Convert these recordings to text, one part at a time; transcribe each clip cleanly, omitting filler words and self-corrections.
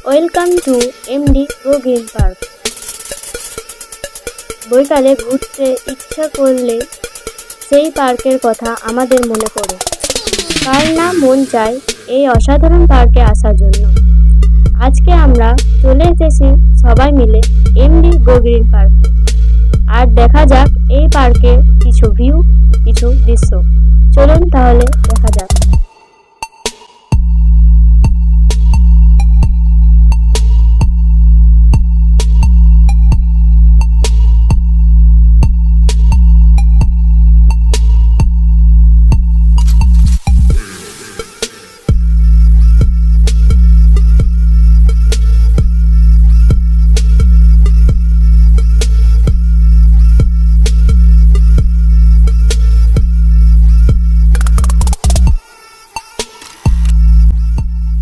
Welcome to MD go green park. বৈকালে ঘুরতে ইচ্ছা করলে সেই পার্কের কথা আমাদের মনে পড়ে। কার না মন চায় এই অসাধারণ পার্কে আসার জন্য। আজকে আমরা চলে এসেছি সবাই মিলে এমডি গো গ্রিন পার্কে। আর দেখা যাক এই পার্কের কিছু ভিউ, কিছু দৃশ্য। চলুন তাহলে দেখা যাক।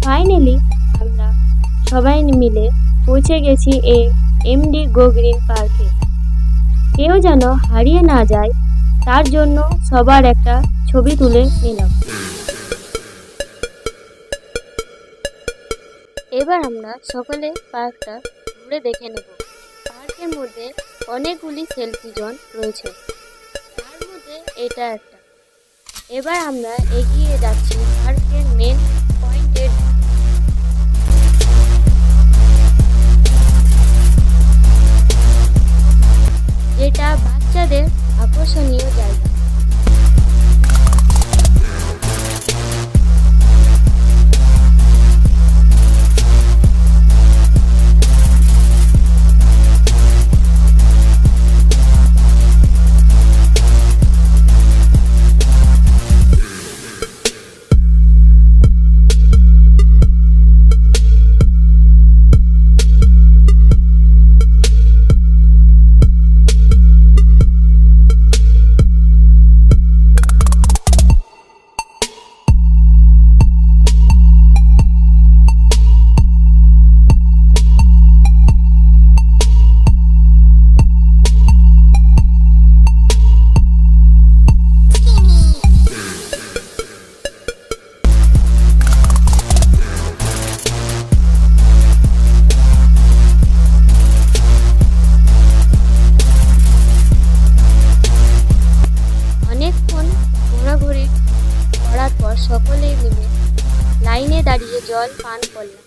ফাইনালি আমরা সবাই মিলে পৌঁছে গেছি এই এমডি গো গ্রিন পার্কে। কেউ যেন হারিয়ে না যায় তার জন্য সবার একটা ছবি তুলে নিলাম। এবার আমরা সকলে পার্কটা ঘুরে দেখে নেব। পার্কের মধ্যে অনেকগুলি সেলফি জোন রয়েছে, তার মধ্যে এটা একটা। এবার আমরা এগিয়ে যাচ্ছি পার্কের মেন পয়েন্টের। যেটা বাচ্চাদের আকর্ষণীয় জায়গা। অনেকক্ষণ ঘোরাঘুরি করার পর সকলে মিলে লাইনে দাঁড়িয়ে জল পান করলাম।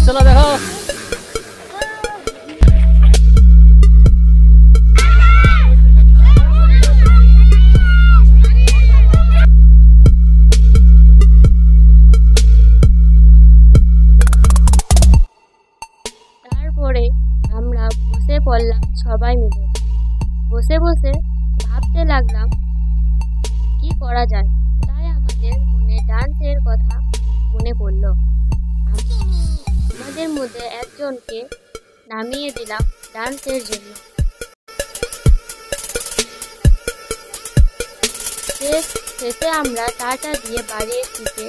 চলো দেখো। তারপরে আমরা বসে পড়লাম সবাই মিলে। বসে বসে ভাবতে লাগলাম কি করা যায়। তাই আমাদের মনে ডান্সের কথা মনে পড়ল। আমাদের মধ্যে একজনকে নামিয়ে দিলাম ডান্সের জন্য। শেষে আমরা টাটা দিয়ে বাড়ির দিকে